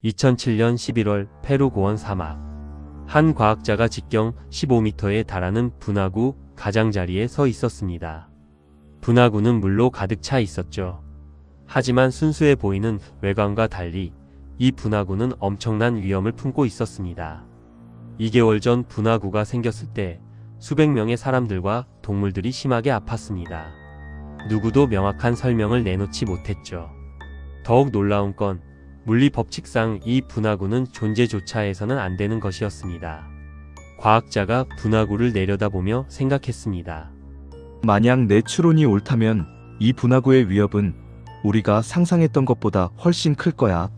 2007년 11월 페루 고원 사막. 한 과학자가 직경 15m에 달하는 분화구 가장자리에 서 있었습니다. 분화구는 물로 가득 차 있었죠. 하지만 순수해 보이는 외관과 달리 이 분화구는 엄청난 위험을 품고 있었습니다. 2개월 전 분화구가 생겼을 때 수백 명의 사람들과 동물들이 심하게 아팠습니다. 누구도 명확한 설명을 내놓지 못했죠. 더욱 놀라운 건 물리 법칙상 이 분화구는 존재조차 해서는 안 되는 것이었습니다. 과학자가 분화구를 내려다보며 생각했습니다. 만약 내 추론이 옳다면 이 분화구의 위협은 우리가 상상했던 것보다 훨씬 클 거야.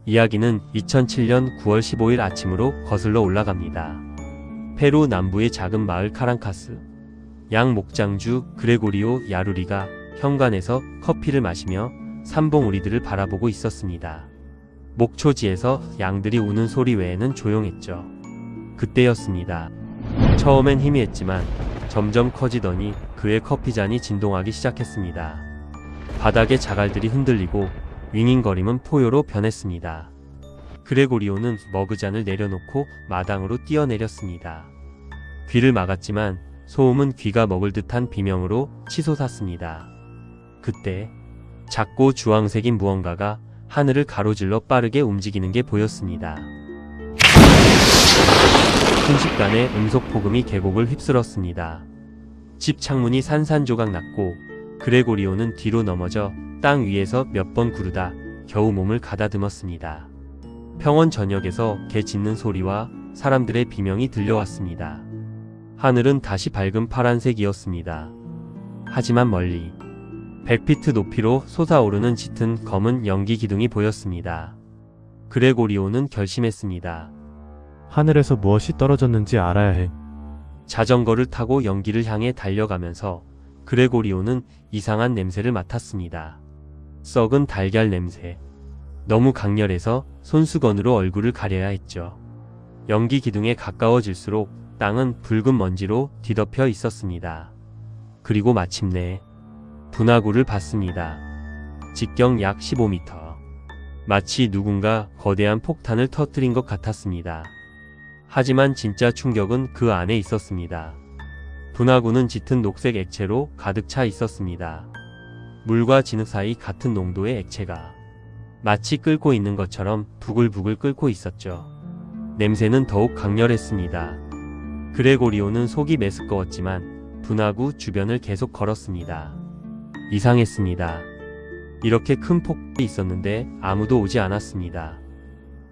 이야기는 2007년 9월 15일 아침으로 거슬러 올라갑니다. 페루 남부의 작은 마을 카랑카스. 양 목장주 그레고리오 야루리가 현관에서 커피를 마시며 삼봉우리들을 바라보고 있었습니다. 목초지에서 양들이 우는 소리 외에는 조용했죠. 그때였습니다. 처음엔 희미했지만 점점 커지더니 그의 커피잔이 진동하기 시작했습니다. 바닥의 자갈들이 흔들리고 윙윙거림은 포효로 변했습니다. 그레고리오는 머그잔을 내려놓고 마당으로 뛰어내렸습니다. 귀를 막았지만 소음은 귀가 먹을 듯한 비명으로 치솟았습니다. 그때 작고 주황색인 무언가가 하늘을 가로질러 빠르게 움직이는 게 보였습니다. 순식간에 음속폭음이 계곡을 휩쓸었습니다. 집 창문이 산산조각 났고 그레고리오는 뒤로 넘어져 땅 위에서 몇 번 구르다 겨우 몸을 가다듬었습니다. 평원 전역에서 개 짖는 소리와 사람들의 비명이 들려왔습니다. 하늘은 다시 밝은 파란색이었습니다. 하지만 멀리 100피트 높이로 솟아오르는 짙은 검은 연기 기둥이 보였습니다. 그레고리오는 결심했습니다. 하늘에서 무엇이 떨어졌는지 알아야 해. 자전거를 타고 연기를 향해 달려가면서 그레고리오는 이상한 냄새를 맡았습니다. 썩은 달걀 냄새. 너무 강렬해서 손수건으로 얼굴을 가려야 했죠. 연기 기둥에 가까워질수록 땅은 붉은 먼지로 뒤덮여 있었습니다. 그리고 마침내 분화구를 봤습니다. 직경 약 15m. 마치 누군가 거대한 폭탄을 터뜨린 것 같았습니다. 하지만 진짜 충격은 그 안에 있었습니다. 분화구는 짙은 녹색 액체로 가득 차 있었습니다. 물과 진흙 사이 같은 농도의 액체가 마치 끓고 있는 것처럼 부글부글 끓고 있었죠. 냄새는 더욱 강렬했습니다. 그레고리오는 속이 메스꺼웠지만 분화구 주변을 계속 걸었습니다. 이상했습니다. 이렇게 큰 폭발이 있었는데 아무도 오지 않았습니다.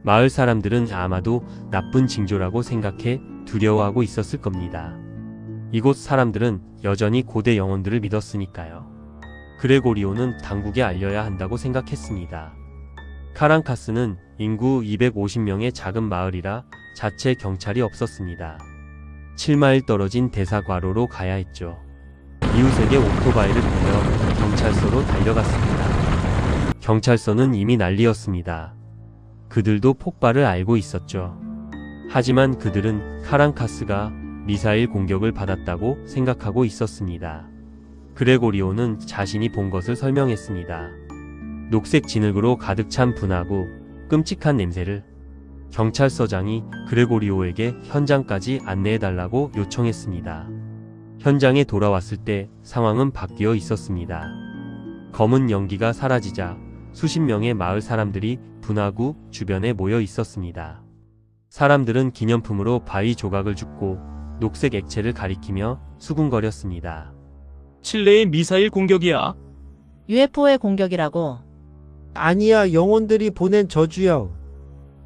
마을 사람들은 아마도 나쁜 징조라고 생각해 두려워하고 있었을 겁니다. 이곳 사람들은 여전히 고대 영혼들을 믿었으니까요. 그레고리오는 당국에 알려야 한다고 생각했습니다. 카랑카스는 인구 250명의 작은 마을이라 자체 경찰이 없었습니다. 7마일 떨어진 대사과로로 가야 했죠. 이웃에게 오토바이를 빌려 경찰서로 달려갔습니다. 경찰서는 이미 난리였습니다. 그들도 폭발을 알고 있었죠. 하지만 그들은 카랑카스가 미사일 공격을 받았다고 생각하고 있었습니다. 그레고리오는 자신이 본 것을 설명했습니다. 녹색 진흙으로 가득 찬 분화구, 끔찍한 냄새를. 경찰서장이 그레고리오에게 현장까지 안내해달라고 요청했습니다. 현장에 돌아왔을 때 상황은 바뀌어 있었습니다. 검은 연기가 사라지자 수십 명의 마을 사람들이 분화구 주변에 모여 있었습니다. 사람들은 기념품으로 바위 조각을 줍고 녹색 액체를 가리키며 수군거렸습니다. 칠레의 미사일 공격이야. UFO의 공격이라고. 아니야, 영혼들이 보낸 저주여.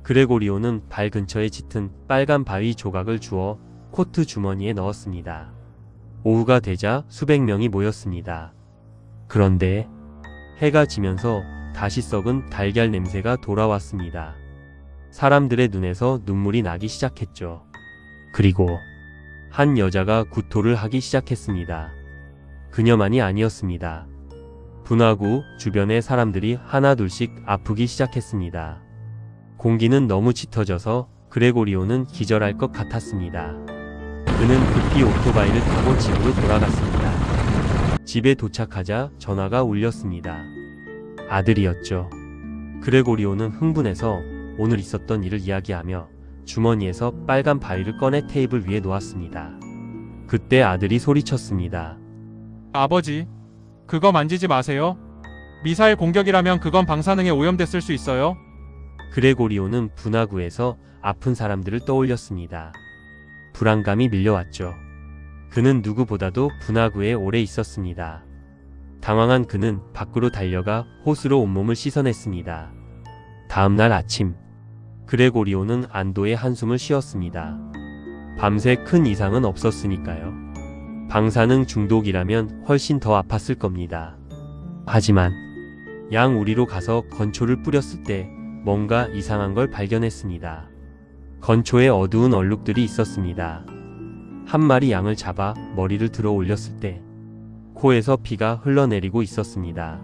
그레고리오는 발 근처에 짙은 빨간 바위 조각을 주워 코트 주머니에 넣었습니다. 오후가 되자 수백 명이 모였습니다. 그런데 해가 지면서 다시 썩은 달걀 냄새가 돌아왔습니다. 사람들의 눈에서 눈물이 나기 시작했죠. 그리고 한 여자가 구토를 하기 시작했습니다. 그녀만이 아니었습니다. 분화구 주변의 사람들이 하나둘씩 아프기 시작했습니다. 공기는 너무 짙어져서 그레고리오는 기절할 것 같았습니다. 그는 급히 오토바이를 타고 집으로 돌아갔습니다. 집에 도착하자 전화가 울렸습니다. 아들이었죠. 그레고리오는 흥분해서 오늘 있었던 일을 이야기하며 주머니에서 빨간 바위를 꺼내 테이블 위에 놓았습니다. 그때 아들이 소리쳤습니다. 아버지, 그거 만지지 마세요. 미사일 공격이라면 그건 방사능에 오염됐을 수 있어요. 그레고리오는 분화구에서 아픈 사람들을 떠올렸습니다. 불안감이 밀려왔죠. 그는 누구보다도 분화구에 오래 있었습니다. 당황한 그는 밖으로 달려가 호스로 온몸을 씻어냈습니다. 다음날 아침, 그레고리오는 안도의 한숨을 쉬었습니다. 밤새 큰 이상은 없었으니까요. 방사능 중독이라면 훨씬 더 아팠을 겁니다. 하지만 양 우리로 가서 건초를 뿌렸을 때 뭔가 이상한 걸 발견했습니다. 건초에 어두운 얼룩들이 있었습니다. 한 마리 양을 잡아 머리를 들어 올렸을 때 코에서 피가 흘러내리고 있었습니다.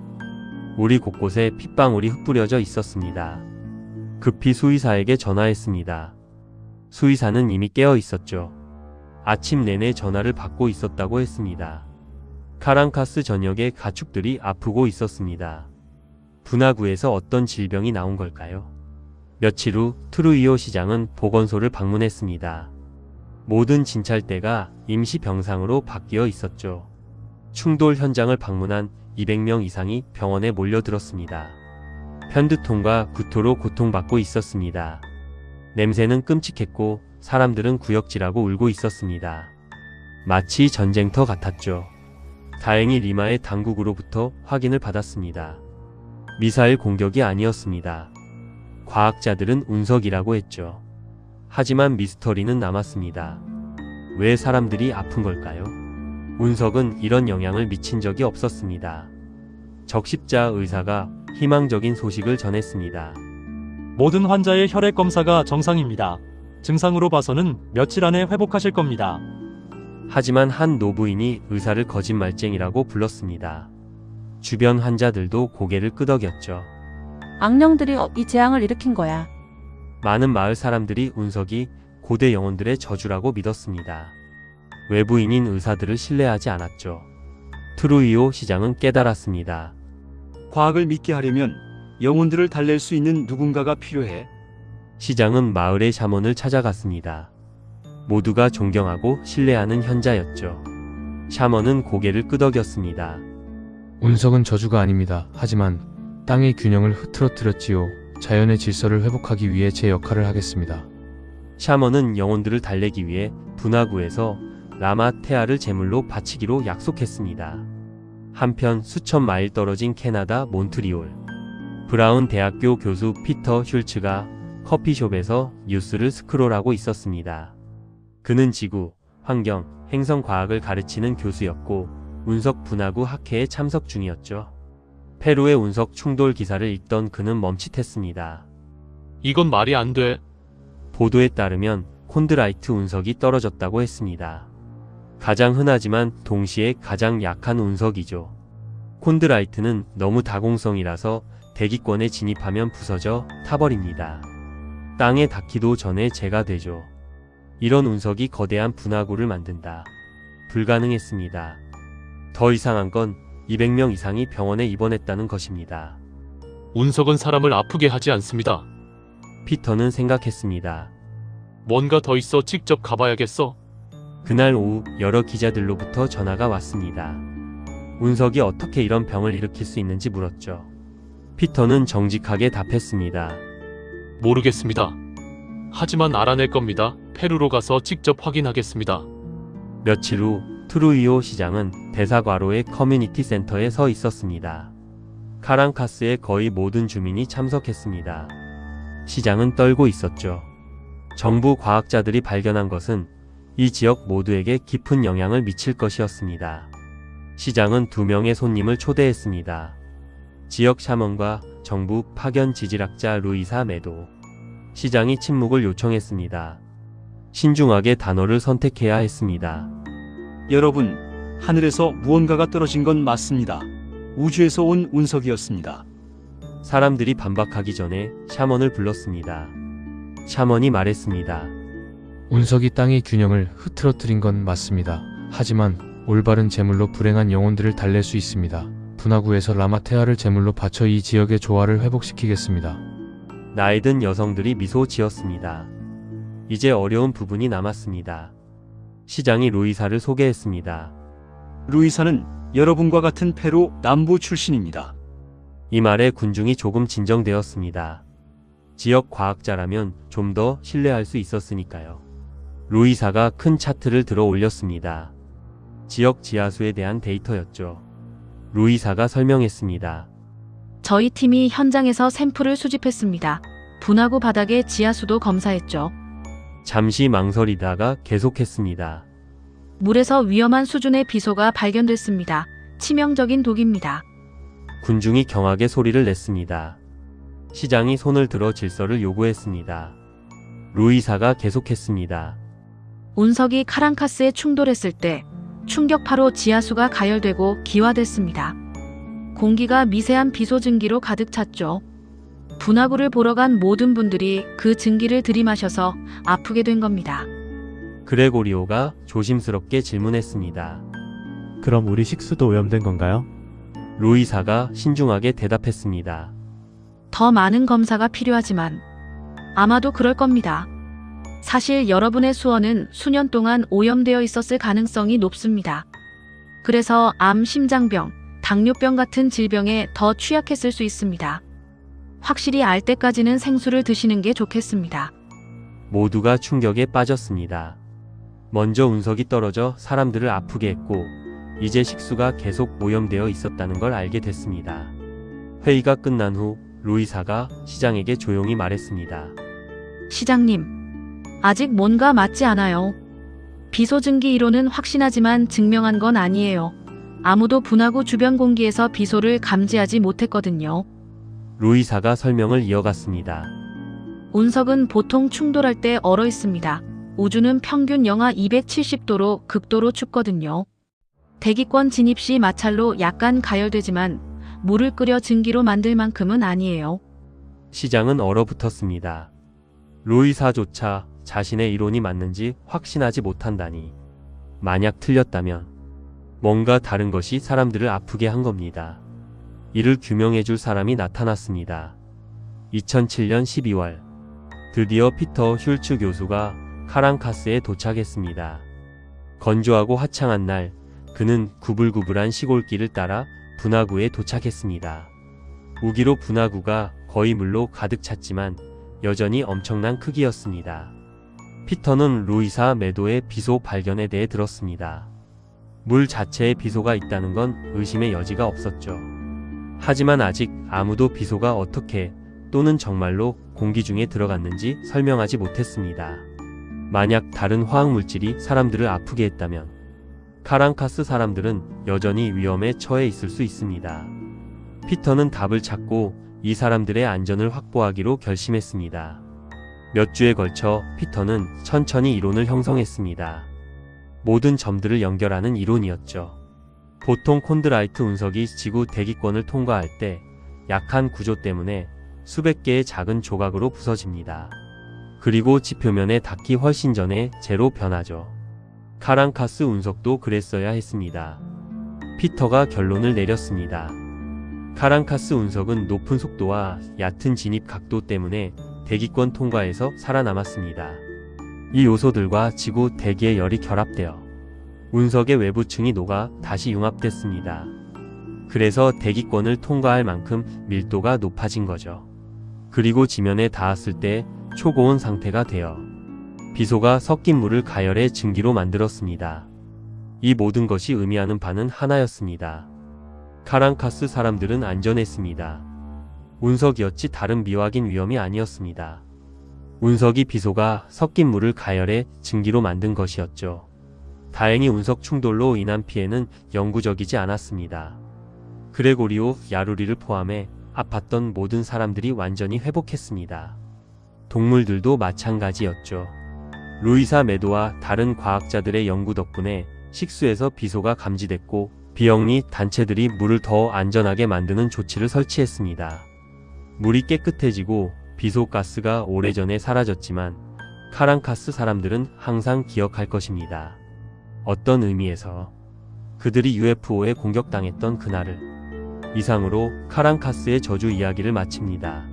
우리 곳곳에 핏방울이 흩뿌려져 있었습니다. 급히 수의사에게 전화했습니다. 수의사는 이미 깨어 있었죠. 아침 내내 전화를 받고 있었다고 했습니다. 카랑카스 전역의 가축들이 아프고 있었습니다. 분화구에서 어떤 질병이 나온 걸까요? 며칠 후 트루이오 시장은 보건소를 방문했습니다. 모든 진찰대가 임시 병상으로 바뀌어 있었죠. 충돌 현장을 방문한 200명 이상이 병원에 몰려들었습니다. 편두통과 구토로 고통받고 있었습니다. 냄새는 끔찍했고 사람들은 구역질하고 울고 있었습니다. 마치 전쟁터 같았죠. 다행히 리마의 당국으로부터 확인을 받았습니다. 미사일 공격이 아니었습니다. 과학자들은 운석이라고 했죠. 하지만 미스터리는 남았습니다. 왜 사람들이 아픈 걸까요? 운석은 이런 영향을 미친 적이 없었습니다. 적십자 의사가 희망적인 소식을 전했습니다. 모든 환자의 혈액 검사가 정상입니다. 증상으로 봐서는 며칠 안에 회복하실 겁니다. 하지만 한 노부인이 의사를 거짓말쟁이라고 불렀습니다. 주변 환자들도 고개를 끄덕였죠. 악령들이 이 재앙을 일으킨 거야. 많은 마을 사람들이 운석이 고대 영혼들의 저주라고 믿었습니다. 외부인인 의사들을 신뢰하지 않았죠. 트루이오 시장은 깨달았습니다. 과학을 믿게 하려면 영혼들을 달랠 수 있는 누군가가 필요해. 시장은 마을의 샤먼을 찾아갔습니다. 모두가 존경하고 신뢰하는 현자였죠. 샤먼은 고개를 끄덕였습니다. 운석은 저주가 아닙니다. 하지만 땅의 균형을 흐트러뜨렸지요. 자연의 질서를 회복하기 위해 제 역할을 하겠습니다. 샤먼은 영혼들을 달래기 위해 분화구에서 라마테아를 제물로 바치기로 약속했습니다. 한편 수천 마일 떨어진 캐나다 몬트리올, 브라운 대학교 교수 피터 슐츠가 커피숍에서 뉴스를 스크롤하고 있었습니다. 그는 지구, 환경, 행성과학을 가르치는 교수였고 운석 분화구 학회에 참석 중이었죠. 페루의 운석 충돌 기사를 읽던 그는 멈칫했습니다. 이건 말이 안 돼. 보도에 따르면 콘드라이트 운석이 떨어졌다고 했습니다. 가장 흔하지만 동시에 가장 약한 운석이죠. 콘드라이트는 너무 다공성이라서 대기권에 진입하면 부서져 타버립니다. 땅에 닿기도 전에 재가 되죠. 이런 운석이 거대한 분화구를 만든다. 불가능했습니다. 더 이상한 건 200명 이상이 병원에 입원했다는 것입니다. 운석은 사람을 아프게 하지 않습니다. 피터는 생각했습니다. 뭔가 더 있어. 직접 가봐야겠어. 그날 오후 여러 기자들로부터 전화가 왔습니다. 운석이 어떻게 이런 병을 일으킬 수 있는지 물었죠. 피터는 정직하게 답했습니다. 모르겠습니다. 하지만 알아낼 겁니다. 페루로 가서 직접 확인하겠습니다. 며칠 후 트루이오 시장은 대사과로의 커뮤니티 센터에 서 있었습니다. 카랑카스의 거의 모든 주민이 참석했습니다. 시장은 떨고 있었죠. 정부 과학자들이 발견한 것은 이 지역 모두에게 깊은 영향을 미칠 것이었습니다. 시장은 2명의 손님을 초대했습니다. 지역 샤먼과 정부 파견 지질학자 루이사 메도. 시장이 침묵을 요청했습니다. 신중하게 단어를 선택해야 했습니다. 여러분, 하늘에서 무언가가 떨어진 건 맞습니다. 우주에서 온 운석이었습니다. 사람들이 반박하기 전에 샤먼을 불렀습니다. 샤먼이 말했습니다. 운석이 땅의 균형을 흐트러뜨린 건 맞습니다. 하지만 올바른 제물로 불행한 영혼들을 달랠 수 있습니다. 분화구에서 라마테아를 제물로 바쳐 이 지역의 조화를 회복시키겠습니다. 나이 든 여성들이 미소 지었습니다. 이제 어려운 부분이 남았습니다. 시장이 루이사를 소개했습니다. 루이사는 여러분과 같은 페루 남부 출신입니다. 이 말에 군중이 조금 진정되었습니다. 지역 과학자라면 좀 더 신뢰할 수 있었으니까요. 루이사가 큰 차트를 들어 올렸습니다. 지역 지하수에 대한 데이터였죠. 루이사가 설명했습니다. 저희 팀이 현장에서 샘플을 수집했습니다. 분화구 바닥의 지하수도 검사했죠. 잠시 망설이다가 계속했습니다. 물에서 위험한 수준의 비소가 발견됐습니다. 치명적인 독입니다. 군중이 경악의 소리를 냈습니다. 시장이 손을 들어 질서를 요구했습니다. 루이사가 계속했습니다. 운석이 카랑카스에 충돌했을 때 충격파로 지하수가 가열되고 기화됐습니다. 공기가 미세한 비소 증기로 가득 찼죠. 분화구를 보러 간 모든 분들이 그 증기를 들이마셔서 아프게 된 겁니다. 그레고리오가 조심스럽게 질문했습니다. 그럼 우리 식수도 오염된 건가요? 루이사가 신중하게 대답했습니다. 더 많은 검사가 필요하지만 아마도 그럴 겁니다. 사실 여러분의 수원은 수년 동안 오염되어 있었을 가능성이 높습니다. 그래서 암, 심장병, 당뇨병 같은 질병에 더 취약했을 수 있습니다. 확실히 알 때까지는 생수를 드시는 게 좋겠습니다. 모두가 충격에 빠졌습니다. 먼저 운석이 떨어져 사람들을 아프게 했고 이제 식수가 계속 오염되어 있었다는 걸 알게 됐습니다. 회의가 끝난 후 루이사가 시장에게 조용히 말했습니다. 시장님, 아직 뭔가 맞지 않아요. 비소 증기 이론은 확신하지만 증명한 건 아니에요. 아무도 분화구 주변 공기에서 비소를 감지하지 못했거든요. 루이사가 설명을 이어갔습니다. 운석은 보통 충돌할 때 얼어 있습니다. 우주는 평균 영하 270도로 극도로 춥거든요. 대기권 진입 시 마찰로 약간 가열되지만 물을 끓여 증기로 만들 만큼은 아니에요. 시장은 얼어붙었습니다. 루이사조차 자신의 이론이 맞는지 확신하지 못한다니. 만약 틀렸다면 뭔가 다른 것이 사람들을 아프게 한 겁니다. 이를 규명해줄 사람이 나타났습니다. 2007년 12월 드디어 피터 슐츠 교수가 카랑카스에 도착했습니다. 건조하고 화창한 날 그는 구불구불한 시골길을 따라 분화구에 도착했습니다. 우기로 분화구가 거의 물로 가득 찼지만 여전히 엄청난 크기였습니다. 피터는 루이사 매도의 비소 발견에 대해 들었습니다. 물 자체에 비소가 있다는 건 의심의 여지가 없었죠. 하지만 아직 아무도 비소가 어떻게 또는 정말로 공기 중에 들어갔는지 설명하지 못했습니다. 만약 다른 화학물질이 사람들을 아프게 했다면 카랑카스 사람들은 여전히 위험에 처해 있을 수 있습니다. 피터는 답을 찾고 이 사람들의 안전을 확보하기로 결심했습니다. 몇 주에 걸쳐 피터는 천천히 이론을 형성했습니다. 모든 점들을 연결하는 이론이었죠. 보통 콘드라이트 운석이 지구 대기권을 통과할 때 약한 구조 때문에 수백 개의 작은 조각으로 부서집니다. 그리고 지표면에 닿기 훨씬 전에 재로 변하죠. 카랑카스 운석도 그랬어야 했습니다. 피터가 결론을 내렸습니다. 카랑카스 운석은 높은 속도와 얕은 진입 각도 때문에 대기권 통과에서 살아남았습니다. 이 요소들과 지구 대기의 열이 결합되어 운석의 외부층이 녹아 다시 융합됐습니다. 그래서 대기권을 통과할 만큼 밀도가 높아진 거죠. 그리고 지면에 닿았을 때 초고온 상태가 되어 비소가 섞인 물을 가열해 증기로 만들었습니다. 이 모든 것이 의미하는 바는 하나였습니다. 카랑카스 사람들은 안전했습니다. 운석이었지 다른 미확인 위험이 아니었습니다. 운석이 비소가 섞인 물을 가열해 증기로 만든 것이었죠. 다행히 운석 충돌로 인한 피해는 영구적이지 않았습니다. 그레고리오 야루리를 포함해 아팠던 모든 사람들이 완전히 회복했습니다. 동물들도 마찬가지였죠. 루이사 메도와 다른 과학자들의 연구 덕분에 식수에서 비소가 감지됐고 비영리 단체들이 물을 더 안전하게 만드는 조치를 설치했습니다. 물이 깨끗해지고 비소가스가 오래전에 사라졌지만 카랑카스 사람들은 항상 기억할 것입니다. 어떤 의미에서 그들이 UFO에 공격당했던 그날을. 이상으로 카랑카스의 저주 이야기를 마칩니다.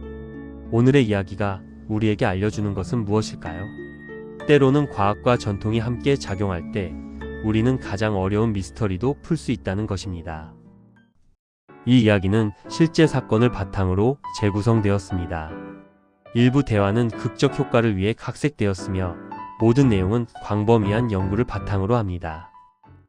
오늘의 이야기가 우리에게 알려주는 것은 무엇일까요? 때로는 과학과 전통이 함께 작용할 때 우리는 가장 어려운 미스터리도 풀 수 있다는 것입니다. 이 이야기는 실제 사건을 바탕으로 재구성되었습니다. 일부 대화는 극적 효과를 위해 각색되었으며 모든 내용은 광범위한 연구를 바탕으로 합니다.